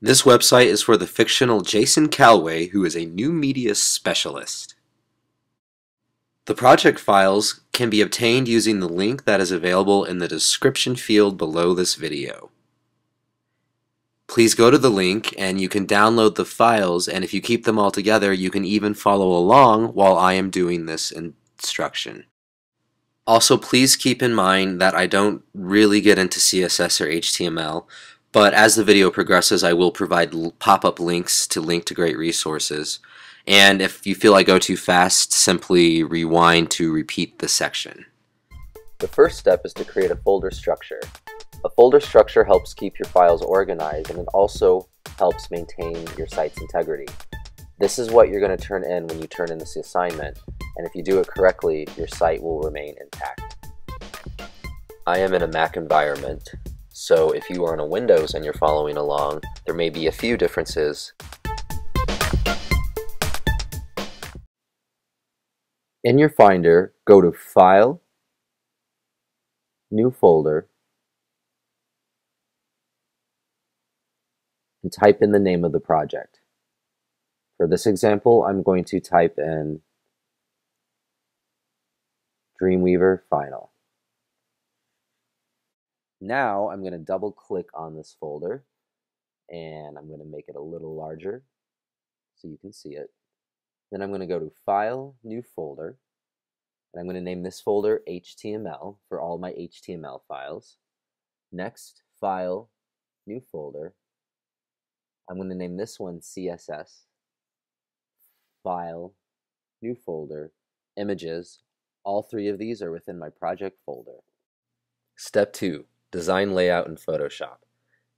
This website is for the fictional Jason Calway, who is a new media specialist. The project files can be obtained using the link that is available in the description field below this video. Please go to the link and you can download the files, and if you keep them all together, you can even follow along while I am doing this instruction. Also, please keep in mind that I don't really get into CSS or HTML, but as the video progresses, I will provide pop-up links to link to great resources. And if you feel I go too fast, simply rewind to repeat the section. The first step is to create a folder structure. A folder structure helps keep your files organized, and it also helps maintain your site's integrity. This is what you're going to turn in when you turn in this assignment, and if you do it correctly, your site will remain intact. I am in a Mac environment, so if you are on a Windows and you're following along, there may be a few differences. In your Finder, go to File, New Folder, and type in the name of the project. For this example, I'm going to type in Dreamweaver Final. Now I'm going to double click on this folder, and I'm going to make it a little larger so you can see it. Then I'm going to go to File, New Folder, and I'm going to name this folder HTML for all my HTML files. Next, File, New Folder. I'm going to name this one CSS. File, New Folder, Images. All three of these are within my project folder. Step 2. Design layout in Photoshop.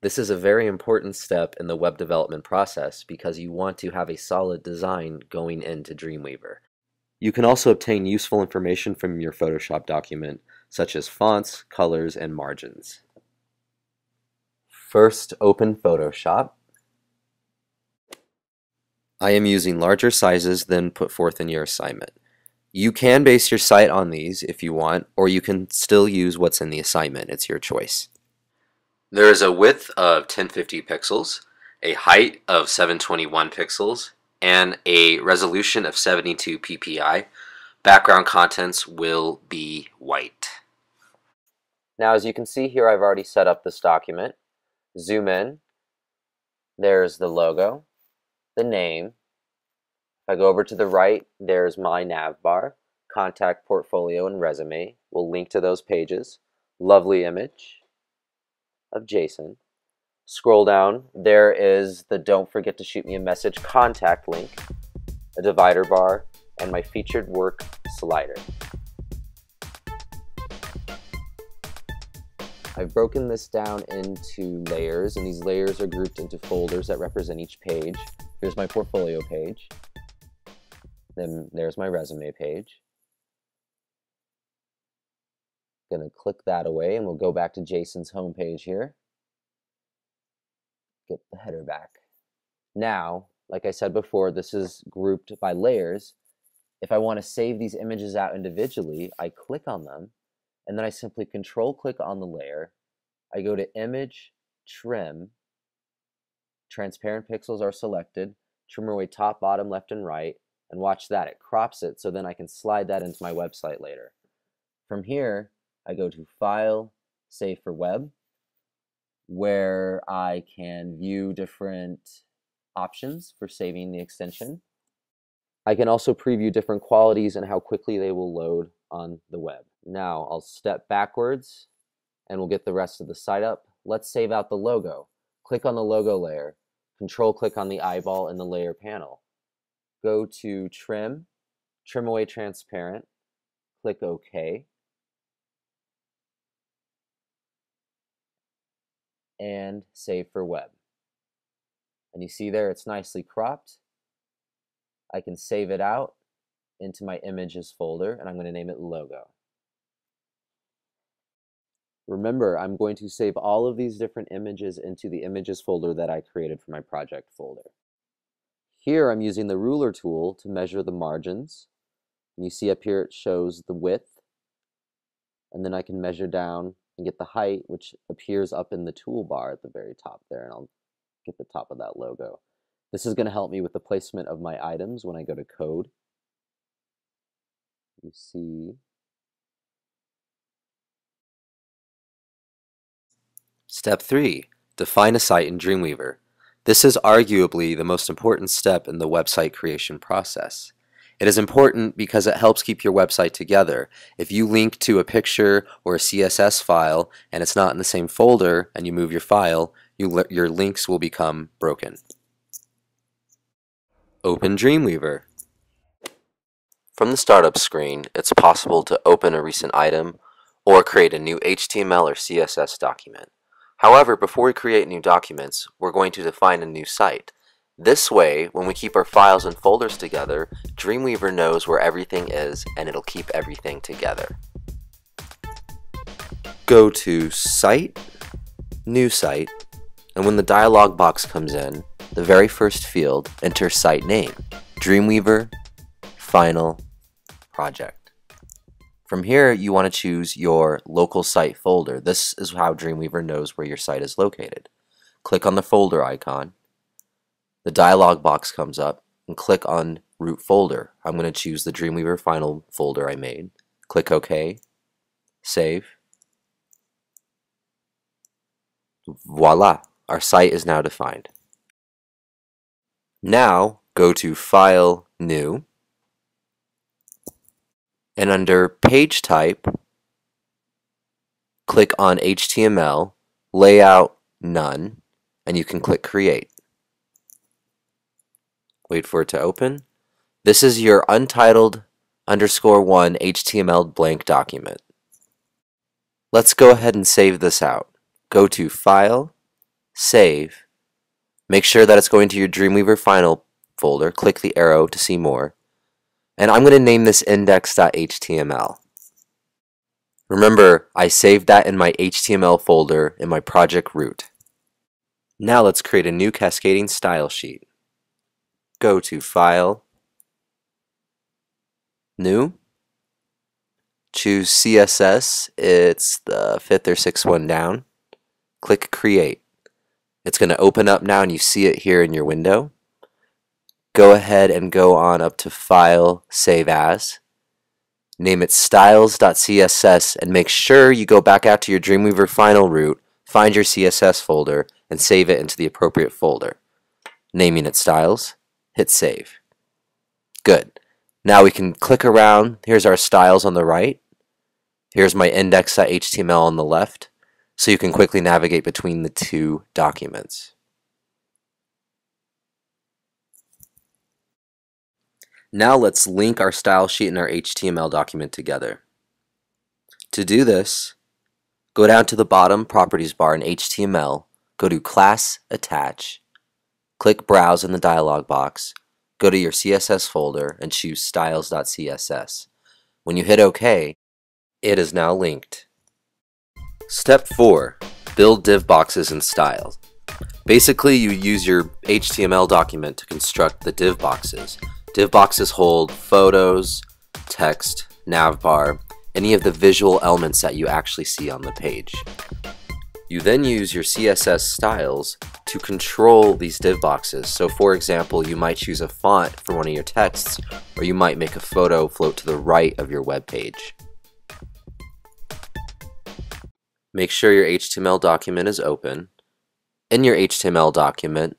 This is a very important step in the web development process because you want to have a solid design going into Dreamweaver. You can also obtain useful information from your Photoshop document, such as fonts, colors, and margins. First, open Photoshop. I am using larger sizes than put forth in your assignment. You can base your site on these if you want, or you can still use what's in the assignment. It's your choice. There is a width of 1050 pixels, a height of 721 pixels, and a resolution of 72 ppi. Background contents will be white. Now, as you can see here, I've already set up this document. Zoom in. There's the logo, the name. If I go over to the right, there's my nav bar, contact, portfolio, and resume. We'll link to those pages. Lovely image of Jason. Scroll down, there is the don't forget to shoot me a message contact link, a divider bar, and my featured work slider. I've broken this down into layers, and these layers are grouped into folders that represent each page. Here's my portfolio page. Then there's my resume page. Gonna click that away, and we'll go back to Jason's home page here. Get the header back. Now, like I said before, this is grouped by layers. If I want to save these images out individually, I click on them, and then I simply control click on the layer. I go to Image, Trim. Transparent pixels are selected. Trim away top, bottom, left, and right. And watch that, it crops it, so then I can slide that into my website later. From here, I go to File, Save for Web, where I can view different options for saving the extension. I can also preview different qualities and how quickly they will load on the web. Now I'll step backwards and we'll get the rest of the site up. Let's save out the logo. Click on the logo layer. Control click on the eyeball in the layer panel. Go to Trim, Trim away Transparent, click OK, and Save for Web. And you see there it's nicely cropped. I can save it out into my Images folder, and I'm going to name it Logo. Remember, I'm going to save all of these different images into the Images folder that I created for my project folder. Here I'm using the ruler tool to measure the margins. And you see up here it shows the width, and then I can measure down and get the height, which appears up in the toolbar at the very top there, and I'll get the top of that logo. This is going to help me with the placement of my items when I go to code. You see. Step 3. Define a site in Dreamweaver. This is arguably the most important step in the website creation process. It is important because it helps keep your website together. If you link to a picture or a CSS file and it's not in the same folder and you move your file, your links will become broken. Open Dreamweaver. From the startup screen, it's possible to open a recent item or create a new HTML or CSS document. However, before we create new documents, we're going to define a new site. This way, when we keep our files and folders together, Dreamweaver knows where everything is and it'll keep everything together. Go to Site, New Site, and when the dialog box comes in, the very first field, enter site name, Dreamweaver Final Project. From here, you want to choose your local site folder. This is how Dreamweaver knows where your site is located. Click on the folder icon. The dialog box comes up, and click on Root Folder. I'm going to choose the Dreamweaver Final folder I made. Click OK. Save. Voila! Our site is now defined. Now, go to File, New, and under Page Type, click on HTML, Layout, None, and you can click Create. Wait for it to open. This is your Untitled _1 HTML blank document. Let's go ahead and save this out. Go to File, Save, make sure that it's going to your Dreamweaver Final folder, click the arrow to see more, and I'm going to name this index.html. Remember, I saved that in my HTML folder in my project root. Now let's create a new cascading style sheet. Go to File, New, choose CSS, it's the 5th or 6th one down, click Create. It's going to open up now and you see it here in your window. Go ahead and go on up to File, Save As. Name it styles.css and make sure you go back out to your Dreamweaver Final root, find your CSS folder, and save it into the appropriate folder. Naming it styles, hit save. Good. Now we can click around. Here's our styles on the right. Here's my index.html on the left. So you can quickly navigate between the two documents. Now let's link our style sheet and our HTML document together. To do this, go down to the bottom properties bar in HTML, go to Class Attach, click Browse in the dialog box, go to your CSS folder and choose styles.css. When you hit OK, it is now linked. Step 4. Build div boxes and styles. Basically, you use your HTML document to construct the div boxes. Div boxes hold photos, text, navbar, any of the visual elements that you actually see on the page. You then use your CSS styles to control these div boxes. So for example, you might choose a font for one of your texts, or you might make a photo float to the right of your web page. Make sure your HTML document is open. In your HTML document,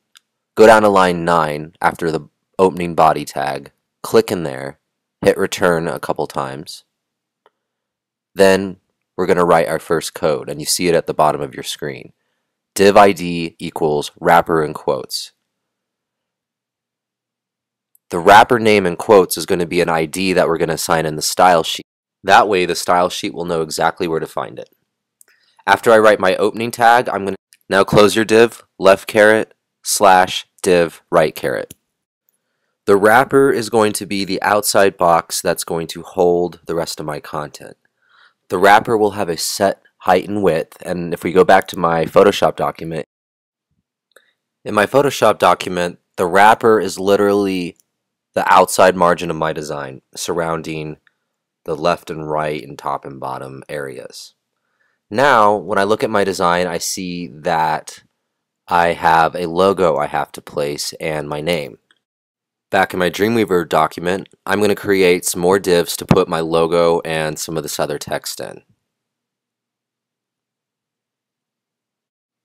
go down to line 9 after the opening body tag, click in there, hit return a couple times. Then we're going to write our first code, and you see it at the bottom of your screen. Div ID equals wrapper in quotes. The wrapper name in quotes is going to be an ID that we're going to assign in the style sheet. That way the style sheet will know exactly where to find it. After I write my opening tag, I'm going to now close your div, left caret, slash div, right caret. The wrapper is going to be the outside box that's going to hold the rest of my content. The wrapper will have a set height and width, and if we go back to my Photoshop document, in my Photoshop document, the wrapper is literally the outside margin of my design, surrounding the left and right and top and bottom areas. Now, when I look at my design, I see that I have a logo I have to place and my name. Back in my Dreamweaver document, I'm going to create some more divs to put my logo and some of this other text in.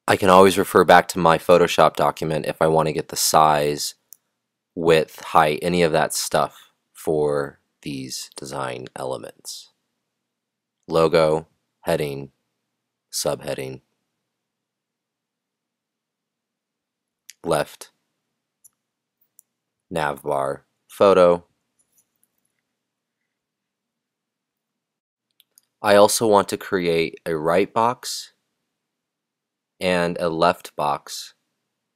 I can always refer back to my Photoshop document if I want to get the size, width, height, any of that stuff for these design elements. Logo, heading, subheading, left, navbar, photo. I also want to create a right box and a left box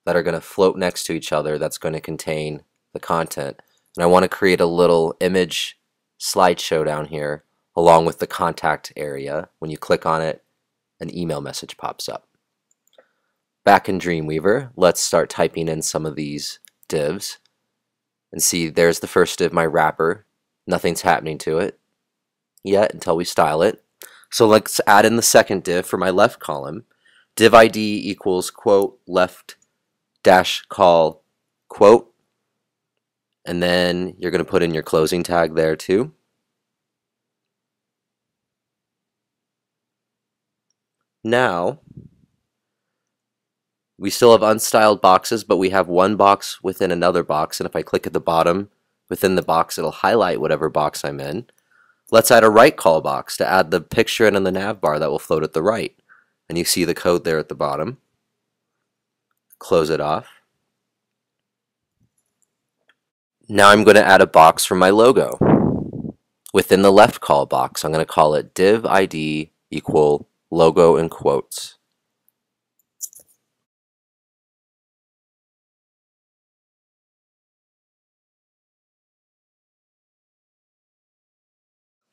that are going to float next to each other that's going to contain the content. And I want to create a little image slideshow down here along with the contact area. When you click on it, an email message pops up. Back in Dreamweaver, let's start typing in some of these divs. And see, there's the first div, my wrapper. Nothing's happening to it yet until we style it. So let's add in the second div for my left column. Div ID equals quote left dash call quote. And then you're going to put in your closing tag there too. Now, we still have unstyled boxes, but we have one box within another box. And if I click at the bottom within the box, it'll highlight whatever box I'm in. Let's add a right call box to add the picture in on the nav bar that will float at the right. And you see the code there at the bottom. Close it off. Now I'm going to add a box for my logo. Within the left call box, I'm going to call it div ID equal logo in quotes.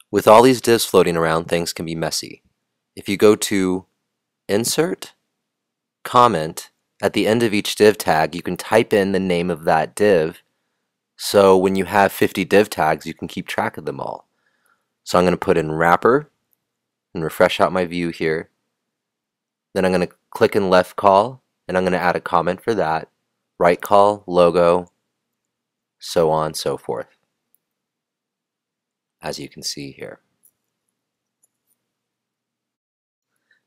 With all these divs floating around, things can be messy. If you go to Insert, Comment, at the end of each div tag, you can type in the name of that div. So when you have 50 div tags, you can keep track of them all. So I'm going to put in wrapper and refresh out my view here. Then I'm going to click in left call and I'm going to add a comment for that. Right call, logo, so on, so forth. As you can see here.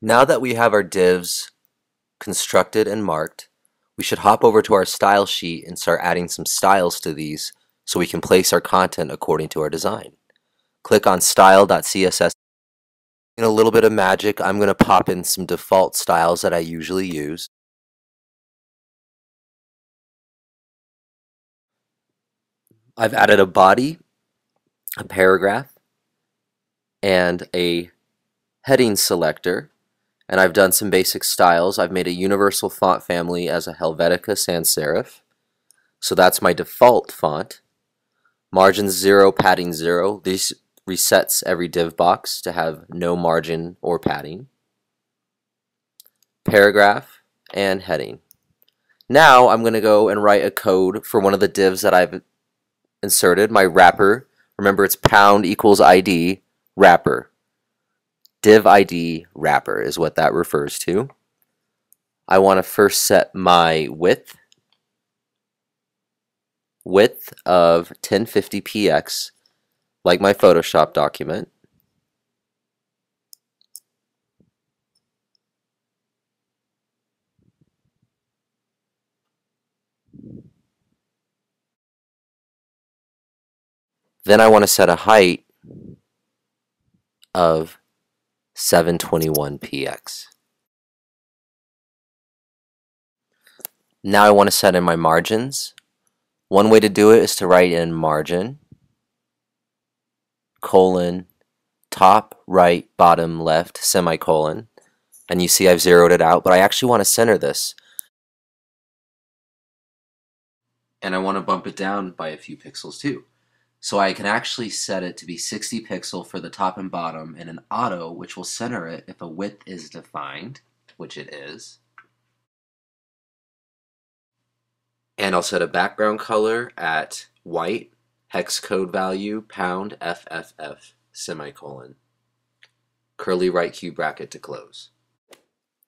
Now that we have our divs constructed and marked, we should hop over to our style sheet and start adding some styles to these so we can place our content according to our design. Click on style.css. In a little bit of magic, I'm going to pop in some default styles that I usually use. I've added a body, a paragraph, and a heading selector, and I've done some basic styles. I've made a universal font family as a Helvetica sans serif, so that's my default font. Margins 0, padding 0. This resets every div box to have no margin or padding. Paragraph and heading. Now I'm going to go and write a code for one of the divs that I've inserted, my wrapper. Remember, it's pound equals ID wrapper. Div ID wrapper is what that refers to. I want to first set my width of 1050px, like my Photoshop document. Then I want to set a height of 721px. Now I want to set in my margins. One way to do it is to write in margin, colon, top, right, bottom, left, semicolon. And you see I've zeroed it out, but I actually want to center this. And I want to bump it down by a few pixels too. So I can actually set it to be 60 pixel for the top and bottom and an auto which will center it if a width is defined, which it is. And I'll set a background color at white, hex code value, pound, FFF, semicolon. Curly right cube bracket to close.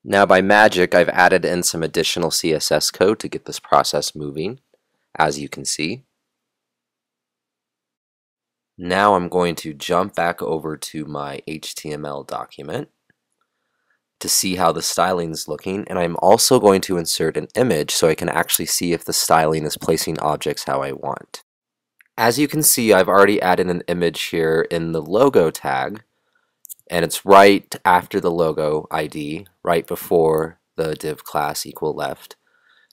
Now by magic, I've added in some additional CSS code to get this process moving, as you can see. Now I'm going to jump back over to my HTML document to see how the styling is looking, and I'm also going to insert an image so I can actually see if the styling is placing objects how I want. As you can see, I've already added an image here in the logo tag, and it's right after the logo ID, right before the div class equal left.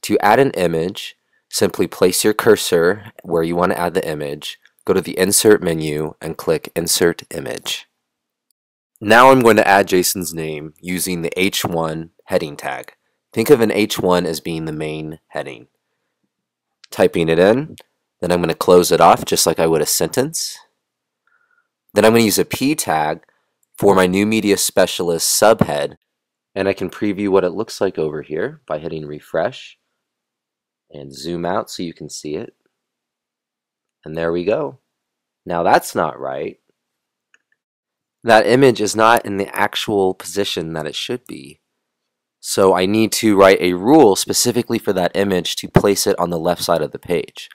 To add an image, simply place your cursor where you want to add the image, go to the Insert menu, and click Insert Image. Now I'm going to add Jason's name using the h1 heading tag. Think of an h1 as being the main heading. Typing it in, then I'm going to close it off just like I would a sentence. Then I'm going to use a p tag for my new media specialist subhead, and I can preview what it looks like over here by hitting refresh and zoom out so you can see it. And there we go. Now that's not right. That image is not in the actual position that it should be. So I need to write a rule specifically for that image to place it on the left side of the page.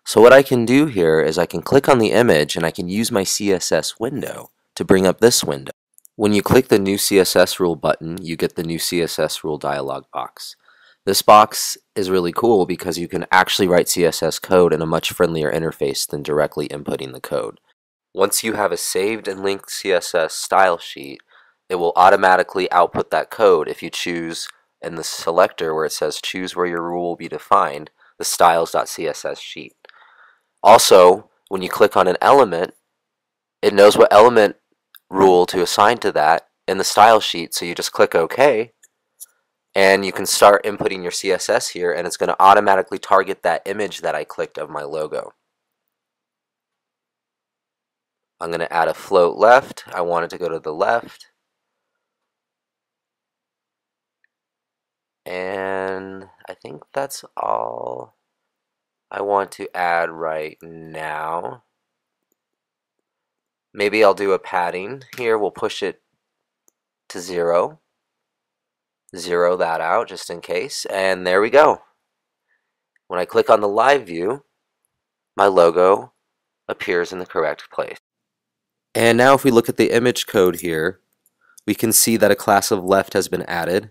So what I can do here is I can click on the image and I can use my CSS window to bring up this window. When you click the new CSS rule button, you get the new CSS rule dialog box. This box is really cool because you can actually write CSS code in a much friendlier interface than directly inputting the code. Once you have a saved and linked CSS style sheet, it will automatically output that code if you choose in the selector where it says choose where your rule will be defined, the styles.css sheet. Also, when you click on an element, it knows what element rule to assign to that in the style sheet, so you just click OK, and you can start inputting your CSS here, and it's going to automatically target that image that I clicked of my logo. I'm going to add a float left. I want it to go to the left. And I think that's all I want to add right now. Maybe I'll do a padding here. We'll push it to 0. Zero that out just in case. And there we go. When I click on the live view, my logo appears in the correct place. And now if we look at the image code here, we can see that a class of left has been added.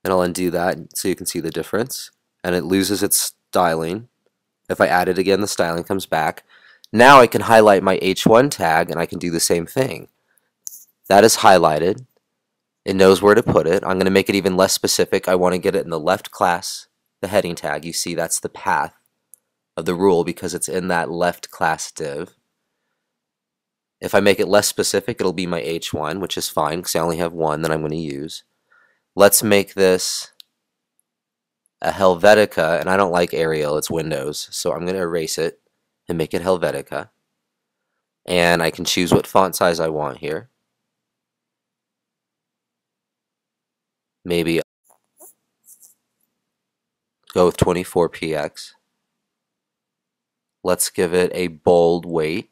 And I'll undo that so you can see the difference. And it loses its styling. If I add it again, the styling comes back. Now I can highlight my h1 tag and I can do the same thing. That is highlighted. It knows where to put it. I'm going to make it even less specific. I want to get it in the left class, the heading tag. You see that's the path of the rule because it's in that left class div. If I make it less specific, it'll be my h1, which is fine because I only have one that I'm going to use. Let's make this a Helvetica, and I don't like Arial, it's Windows, so I'm going to erase it and make it Helvetica. And I can choose what font size I want here. Maybe go with 24px. Let's give it a bold weight.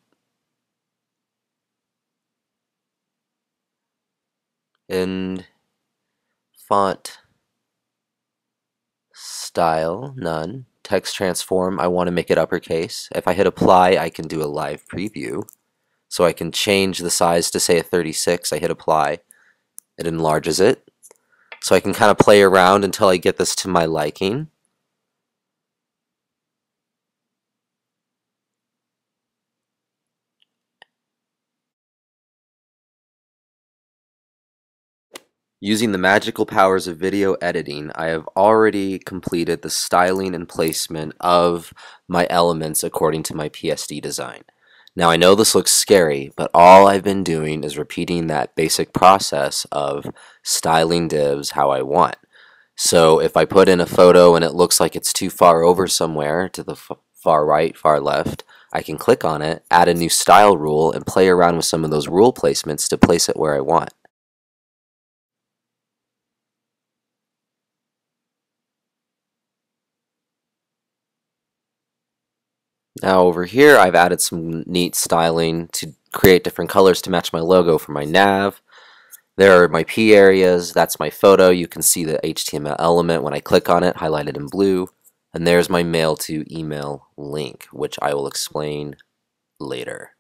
And font style, none. Text transform, I want to make it uppercase. If I hit apply, I can do a live preview. So I can change the size to say a 36. I hit apply. It enlarges it. So I can kind of play around until I get this to my liking. Using the magical powers of video editing, I have already completed the styling and placement of my elements according to my PSD design. Now I know this looks scary, but all I've been doing is repeating that basic process of styling divs how I want. So if I put in a photo and it looks like it's too far over somewhere to the far right, far left, I can click on it, add a new style rule, and play around with some of those rule placements to place it where I want. Now over here I've added some neat styling to create different colors to match my logo for my nav. There are my P areas, that's my photo. You can see the HTML element when I click on it, highlighted in blue. And there's my mail to email link, which I will explain later.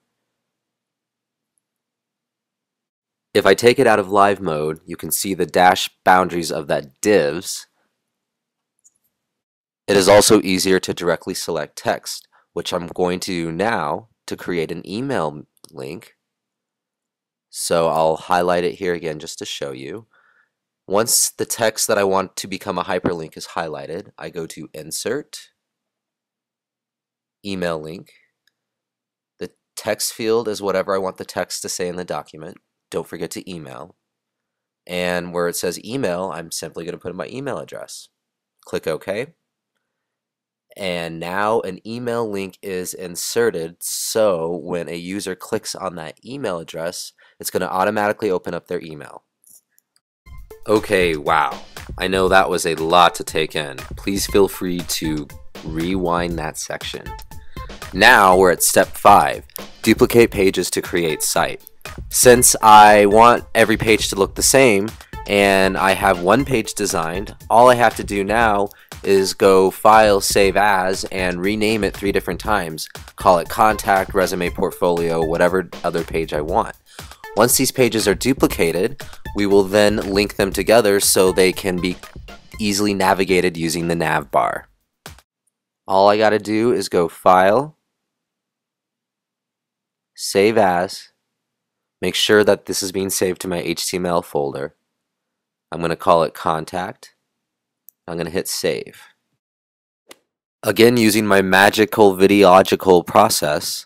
If I take it out of live mode, you can see the dash boundaries of that divs. It is also easier to directly select text, which I'm going to do now to create an email link. So I'll highlight it here again just to show you. Once the text that I want to become a hyperlink is highlighted, I go to Insert, Email Link. The text field is whatever I want the text to say in the document. Don't forget to email. And where it says email, I'm simply going to put in my email address. Click OK. And now an email link is inserted, so when a user clicks on that email address, it's going to automatically open up their email. Okay, wow. I know that was a lot to take in. Please feel free to rewind that section. Now we're at step 5, duplicate pages to create site. Since I want every page to look the same, and I have one page designed, all I have to do now is go File, Save As, and rename it 3 different times. Call it Contact, Resume, Portfolio, whatever other page I want. Once these pages are duplicated, we will then link them together so they can be easily navigated using the nav bar. All I gotta do is go File, Save As, make sure that this is being saved to my HTML folder. I'm going to call it Contact. I'm going to hit Save. Again, using my magical videological process,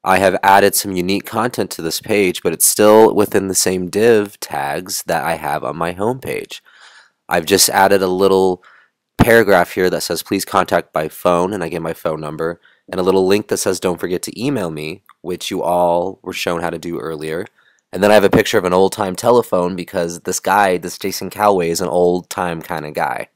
I have added some unique content to this page, but it's still within the same div tags that I have on my home page. I've just added a little paragraph here that says please contact by phone, and I give my phone number, and a little link that says don't forget to email me, which you all were shown how to do earlier. And then I have a picture of an old-time telephone because this guy, this Jason Calway, is an old-time kind of guy.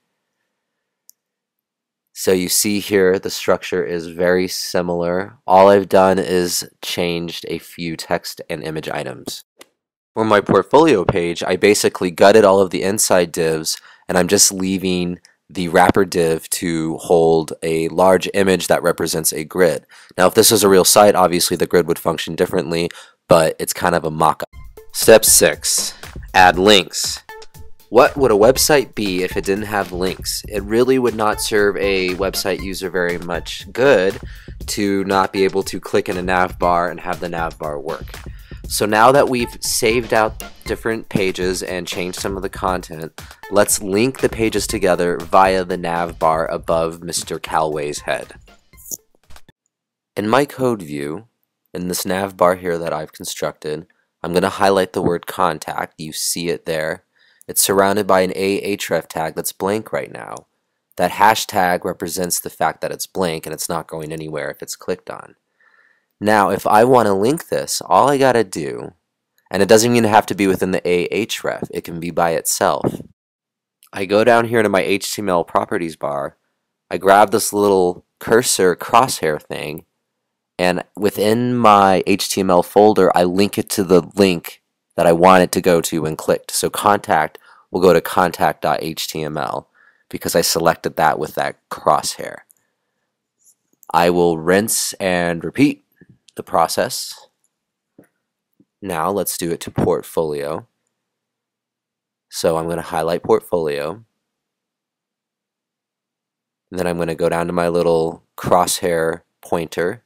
So you see here the structure is very similar. All I've done is changed a few text and image items. For my portfolio page, I basically gutted all of the inside divs, and I'm just leaving the wrapper div to hold a large image that represents a grid. Now if this was a real site, obviously the grid would function differently, but it's kind of a mock-up. Step 6. Add links. What would a website be if it didn't have links? It really would not serve a website user very much good to not be able to click in a nav bar and have the nav bar work. So now that we've saved out different pages and changed some of the content, let's link the pages together via the nav bar above Mr. Calway's head. In my code view, in this nav bar here that I've constructed, I'm going to highlight the word contact. You see it there. It's surrounded by an ahref tag that's blank right now. That hashtag represents the fact that it's blank and it's not going anywhere if it's clicked on. Now, if I want to link this, all I gotta do, and it doesn't even have to be within the ahref, it can be by itself. I go down here to my HTML properties bar, I grab this little cursor crosshair thing, and within my HTML folder, I link it to the link that I want it to go to when clicked. So contact will go to contact.html because I selected that with that crosshair. I will rinse and repeat the process. Now let's do it to portfolio. So I'm going to highlight portfolio. And then I'm going to go down to my little crosshair pointer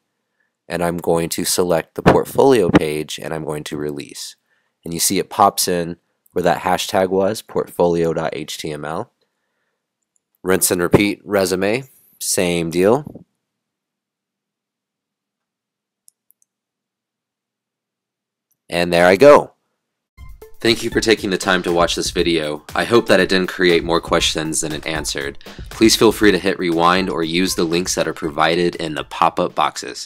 and I'm going to select the portfolio page and I'm going to release. And you see it pops in where that hashtag was, portfolio.html. Rinse and repeat resume, same deal. And there I go. Thank you for taking the time to watch this video. I hope that it didn't create more questions than it answered. Please feel free to hit rewind or use the links that are provided in the pop-up boxes.